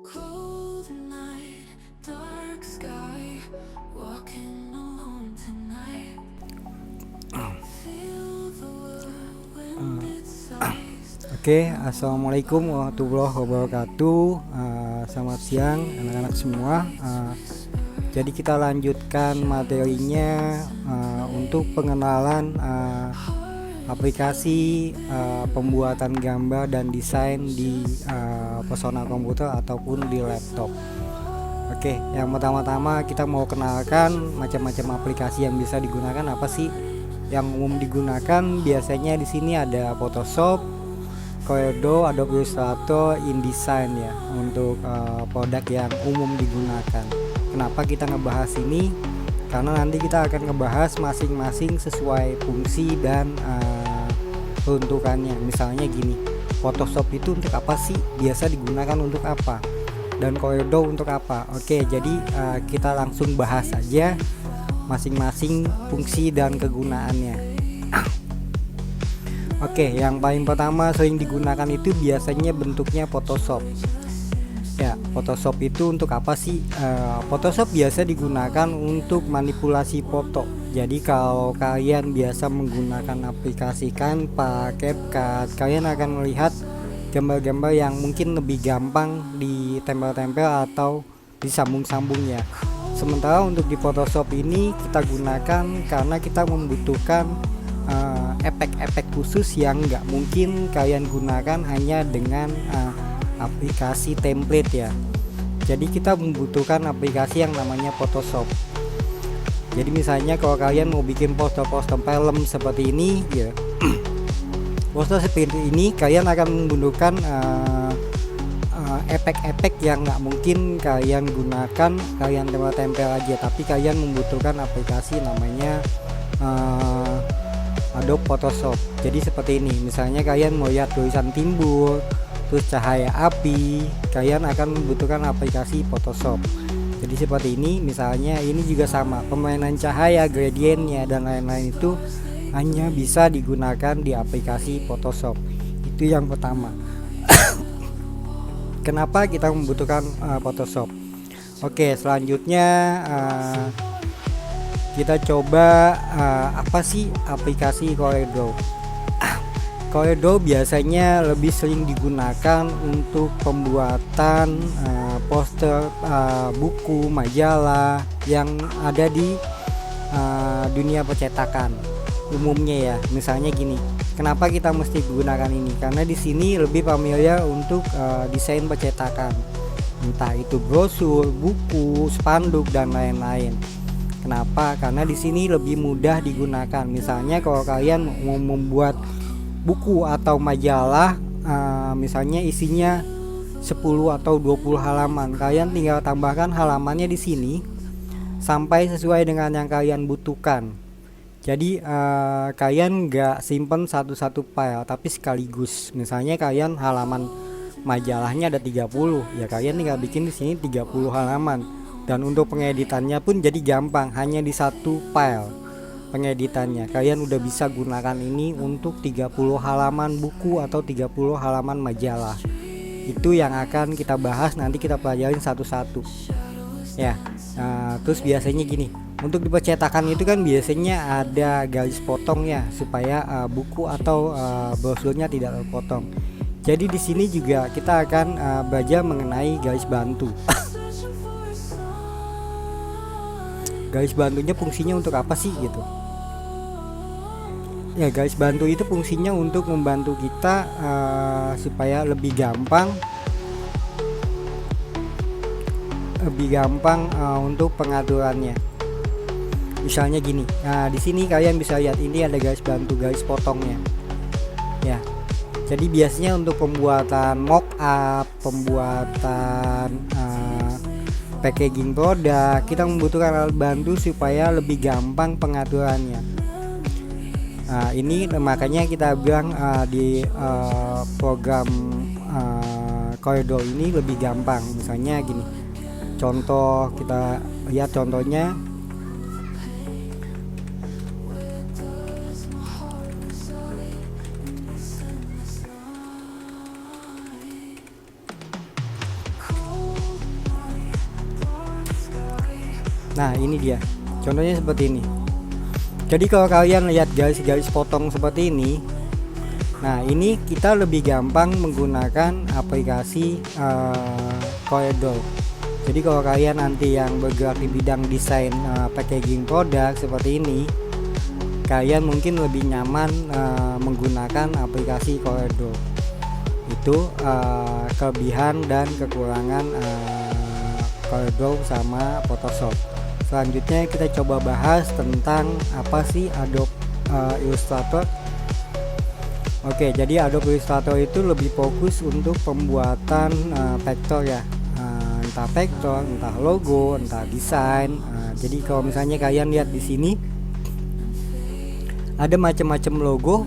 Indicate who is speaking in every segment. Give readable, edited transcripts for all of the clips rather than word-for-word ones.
Speaker 1: Cold night, dark sky, walking alone tonight. Feel the world when it sighs.
Speaker 2: Oke, assalamualaikum warahmatullahi wabarakatuh. Selamat siang anak-anak semua. Jadi kita lanjutkan materinya untuk pengenalan aplikasi pembuatan gambar dan desain di personal komputer ataupun di laptop. Oke, yang pertama-tama kita mau kenalkan macam-macam aplikasi yang bisa digunakan. Apa sih yang umum digunakan? Biasanya di sini ada Photoshop, Corel, Adobe Illustrator, InDesign ya, untuk produk yang umum digunakan. Kenapa kita ngebahas ini? Karena nanti kita akan ngebahas masing-masing sesuai fungsi dan peruntukannya. Misalnya gini, Photoshop itu untuk apa sih? Biasa digunakan untuk apa? Dan Corel untuk apa? Oke, jadi kita langsung bahas aja masing-masing fungsi dan kegunaannya. Oke, yang paling pertama sering digunakan itu biasanya bentuknya Photoshop. Ya, Photoshop itu untuk apa sih? Photoshop biasa digunakan untuk manipulasi foto. Jadi kalau kalian biasa menggunakan aplikasi Canva, CapCut, kalian akan melihat gambar-gambar yang mungkin lebih gampang ditempel-tempel atau disambung-sambung ya. Sementara untuk di Photoshop ini kita gunakan karena kita membutuhkan efek-efek khusus yang nggak mungkin kalian gunakan hanya dengan aplikasi template ya. Jadi kita membutuhkan aplikasi yang namanya Photoshop. Jadi misalnya kalau kalian mau bikin poster-poster film seperti ini ya, poster seperti ini kalian akan membutuhkan efek-efek yang nggak mungkin kalian gunakan, kalian tempel-tempel aja, tapi kalian membutuhkan aplikasi namanya Adobe Photoshop. Jadi seperti ini, misalnya kalian mau lihat tulisan timbul, terus cahaya api, kalian akan membutuhkan aplikasi Photoshop. Jadi seperti ini, misalnya ini juga sama, pemainan cahaya, gradiennya dan lain-lain itu hanya bisa digunakan di aplikasi Photoshop. Itu yang pertama. Kenapa kita membutuhkan Photoshop? Oke, selanjutnya kita coba apa sih aplikasi Corel. Corel biasanya lebih sering digunakan untuk pembuatan poster, buku, majalah yang ada di dunia percetakan umumnya ya. Misalnya gini, kenapa kita mesti gunakan ini? Karena di sini lebih familiar untuk desain percetakan, entah itu brosur, buku, spanduk dan lain-lain. Kenapa? Karena di sini lebih mudah digunakan. Misalnya kalau kalian mau membuat buku atau majalah, misalnya isinya 10 atau 20 halaman, kalian tinggal tambahkan halamannya di sini sampai sesuai dengan yang kalian butuhkan. Jadi kalian nggak simpen satu-satu file, tapi sekaligus. Misalnya kalian halaman majalahnya ada 30, ya kalian tinggal bikin di sini 30 halaman. Dan untuk pengeditannya pun jadi gampang, hanya di satu file pengeditannya. Kalian udah bisa gunakan ini untuk 30 halaman buku atau 30 halaman majalah. Itu yang akan kita bahas, nanti kita pelajarin satu-satu ya. Terus biasanya gini, untuk di percetakan itu kan biasanya ada garis potong ya, supaya buku atau brosurnya tidak terpotong. Jadi di sini juga kita akan belajar mengenai garis bantu. Garis bantunya fungsinya untuk apa sih gitu? Ya, garis bantu itu fungsinya untuk membantu kita supaya lebih gampang untuk pengaturannya. Misalnya gini, di sini kalian bisa lihat ini ada garis bantu, garis potongnya. Ya, jadi biasanya untuk pembuatan mockup, pembuatan packaging produk, kita membutuhkan alat bantu supaya lebih gampang pengaturannya. Ini makanya kita bilang di program Corel ini lebih gampang. Misalnya gini, contoh, kita lihat contohnya. Nah ini dia contohnya seperti ini. Jadi kalau kalian lihat garis-garis potong seperti ini, nah ini kita lebih gampang menggunakan aplikasi Corel. Jadi kalau kalian nanti yang bergerak di bidang desain packaging produk seperti ini, kalian mungkin lebih nyaman menggunakan aplikasi Corel. Itu kelebihan dan kekurangan Corel sama Photoshop. Selanjutnya kita coba bahas tentang apa sih Adobe Illustrator. Oke, jadi Adobe Illustrator itu lebih fokus untuk pembuatan vektor ya, entah vektor, entah logo, entah desain. Jadi kalau misalnya kalian lihat di sini ada macam-macam logo,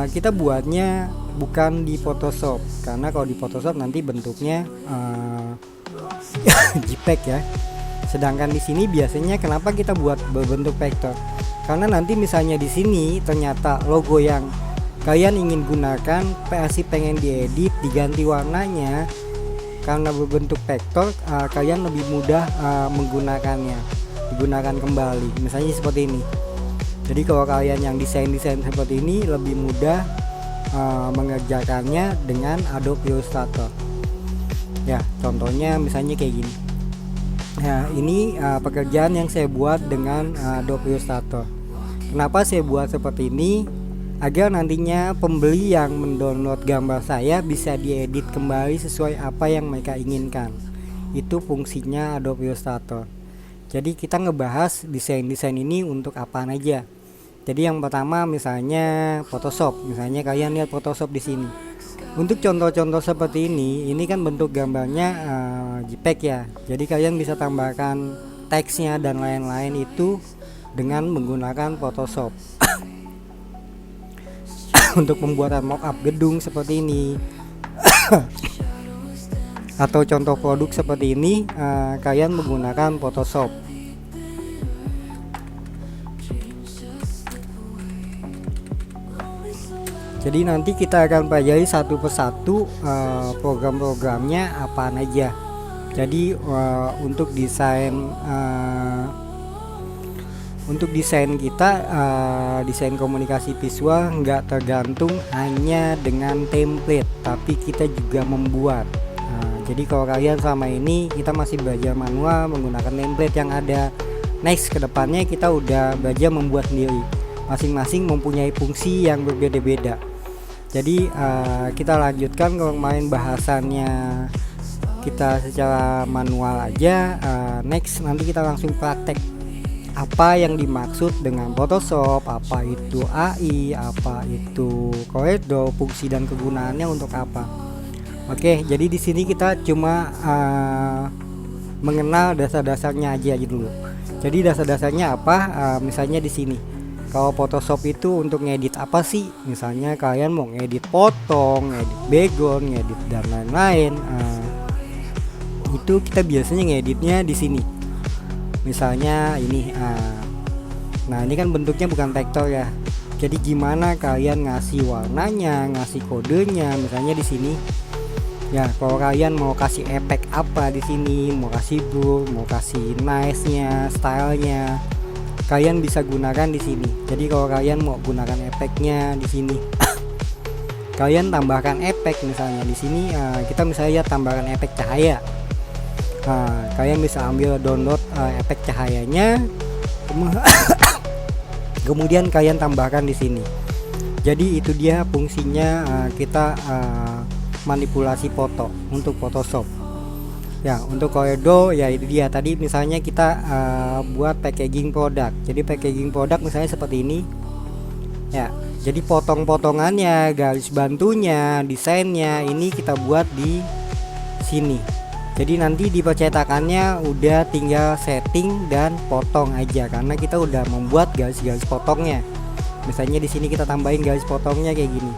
Speaker 2: kita buatnya bukan di Photoshop, karena kalau di Photoshop nanti bentuknya JPEG ya. Sedangkan di sini biasanya kenapa kita buat berbentuk vektor? Karena nanti misalnya di sini ternyata logo yang kalian ingin gunakan pengen diedit, diganti warnanya, karena berbentuk vektor kalian lebih mudah menggunakannya, digunakan kembali. Misalnya seperti ini. Jadi kalau kalian yang desain seperti ini lebih mudah mengerjakannya dengan Adobe Illustrator. Ya, contohnya misalnya kayak gini. Nah ini pekerjaan yang saya buat dengan Adobe Illustrator. Kenapa saya buat seperti ini? Agar nantinya pembeli yang mendownload gambar saya bisa diedit kembali sesuai apa yang mereka inginkan. Itu fungsinya Adobe Illustrator. Jadi kita ngebahas desain-desain ini untuk apa aja. Jadi yang pertama misalnya Photoshop. Misalnya kalian lihat Photoshop di sini. Untuk contoh-contoh seperti ini kan bentuk gambarnya JPEG ya. Jadi kalian bisa tambahkan teksnya dan lain-lain itu dengan menggunakan Photoshop. Untuk pembuatan mockup gedung seperti ini atau contoh produk seperti ini, kalian menggunakan Photoshop. Jadi nanti kita akan pelajari satu persatu program-programnya apa aja. Jadi untuk desain kita, desain komunikasi visual nggak tergantung hanya dengan template, tapi kita juga membuat. Jadi kalau kalian selama ini kita masih belajar manual menggunakan template yang ada. Next kedepannya kita udah belajar membuat sendiri. Masing-masing mempunyai fungsi yang berbeda-beda. Jadi kita lanjutkan. Kalau kemarin bahasannya kita secara manual aja, next nanti kita langsung praktek apa yang dimaksud dengan Photoshop, apa itu AI, apa itu Corel, fungsi dan kegunaannya untuk apa. Oke, jadi di sini kita cuma mengenal dasar-dasarnya aja dulu. Jadi dasar-dasarnya apa? Misalnya di sini. Kalau Photoshop itu untuk ngedit apa sih? Misalnya kalian mau ngedit potong, ngedit background, ngedit dan lain-lain. Itu kita biasanya ngeditnya di sini. Misalnya ini. Nah, ini kan bentuknya bukan vektor ya. Jadi gimana kalian ngasih warnanya, ngasih kodenya, misalnya di sini. Ya, kalau kalian mau kasih efek apa di sini, mau kasih blur, mau kasih nice-nya, stylenya, kalian bisa gunakan di sini. Jadi kalau kalian mau gunakan efeknya di sini, kalian tambahkan efek. Misalnya di sini kita misalnya tambahkan efek cahaya. Kalian bisa ambil download efek cahayanya, kemudian kalian tambahkan di sini. Jadi itu dia fungsinya kita manipulasi foto untuk Photoshop. Ya, untuk Corel ya itu dia tadi. Misalnya kita buat packaging produk. Jadi packaging produk misalnya seperti ini. Ya, jadi potong-potongannya, garis bantunya, desainnya ini kita buat di sini. Jadi nanti di percetakannya udah tinggal setting dan potong aja, karena kita udah membuat garis-garis potongnya. Misalnya di sini kita tambahin garis potongnya kayak gini.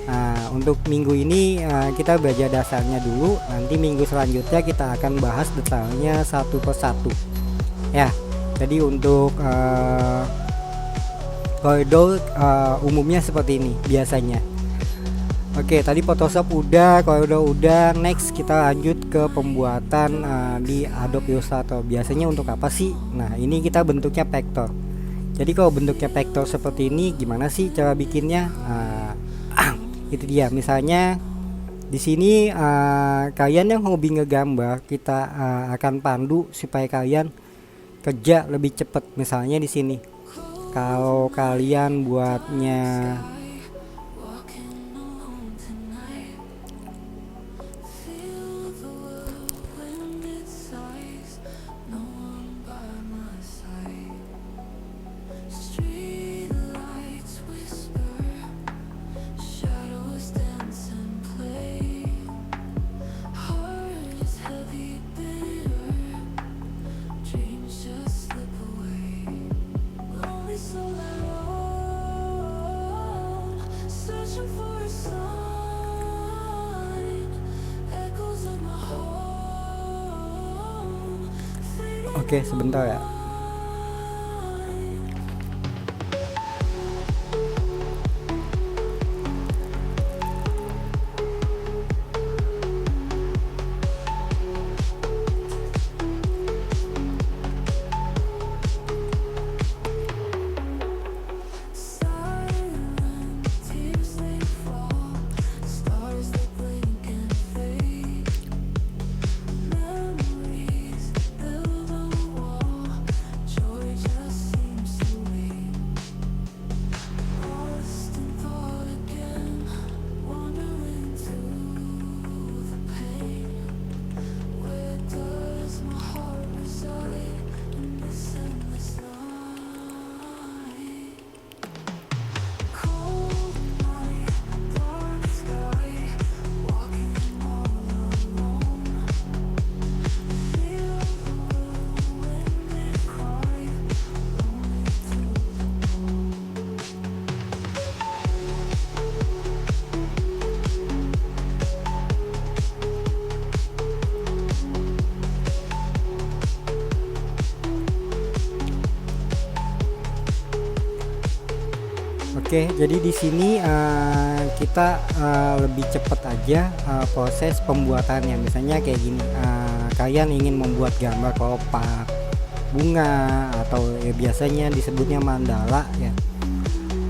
Speaker 2: Nah, untuk minggu ini kita belajar dasarnya dulu. Nanti minggu selanjutnya kita akan bahas detailnya satu persatu. Ya, jadi untuk Corel umumnya seperti ini biasanya. Oke, tadi Photoshop udah, kalau udah, next kita lanjut ke pembuatan di Adobe Illustrator. Biasanya untuk apa sih? Nah, ini kita bentuknya vektor. Jadi kalau bentuknya vektor seperti ini, gimana sih cara bikinnya? Itu dia. Misalnya di sini kalian yang hobi ngegambar, kita akan pandu supaya kalian kerja lebih cepat. Misalnya di sini, kalau kalian buatnya
Speaker 1: walking alone tonight. Feel the whirlwind it sighs, no one by my side. Street lights whisper, shadows dance and play. Heart is heavy, bitter, dreams just slip away. Lonely soul alone, searching for a sign. Echoes of my home, fading
Speaker 2: Oke, sebentar ya.
Speaker 1: silent tears they fall, stars that blink and fade. Memories build a wall, joy just seems to wait. Lost in thought again, wandering to the pain. Where does my heart reside in this endless night? Cold night, dark sky, walking all alone. Feel the whirlwind it cry, lonely to
Speaker 2: Oke, jadi di sini kita lebih cepat aja proses pembuatannya. Misalnya kayak gini, kalian ingin membuat gambar kopak, bunga, atau biasanya disebutnya mandala ya.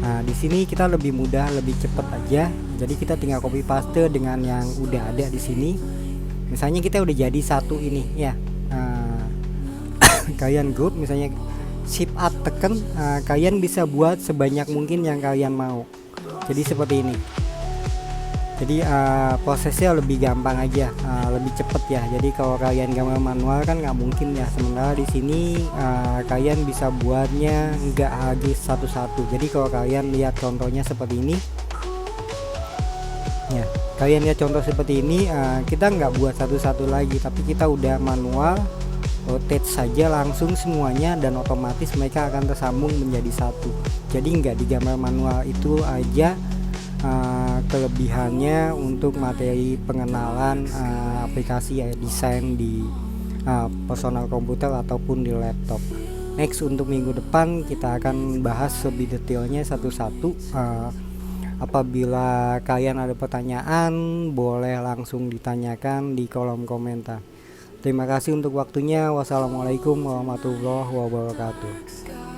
Speaker 2: Nah, di sini kita lebih mudah, lebih cepat aja. Jadi kita tinggal copy paste dengan yang udah ada di sini. Misalnya kita udah jadi satu ini ya. Kalian group, misalnya shift up tekan, kalian bisa buat sebanyak mungkin yang kalian mau. Jadi seperti ini. Jadi prosesnya lebih gampang aja, lebih cepet ya. Jadi kalau kalian gambar manual kan nggak mungkin ya. Sementara di sini kalian bisa buatnya nggak habis satu-satu. Jadi kalau kalian lihat contohnya seperti ini, ya kalian lihat contoh seperti ini, kita nggak buat satu-satu lagi, tapi kita udah manual, rotate saja langsung semuanya dan otomatis mereka akan tersambung menjadi satu. Jadi nggak digambar manual. Itu aja kelebihannya untuk materi pengenalan aplikasi desain di personal komputer ataupun di laptop. Next, untuk minggu depan kita akan bahas lebih detailnya satu-satu. Apabila kalian ada pertanyaan, boleh langsung ditanyakan di kolom komentar. Terima kasih untuk waktunya. Wassalamualaikum warahmatullahi wabarakatuh.
Speaker 1: sky.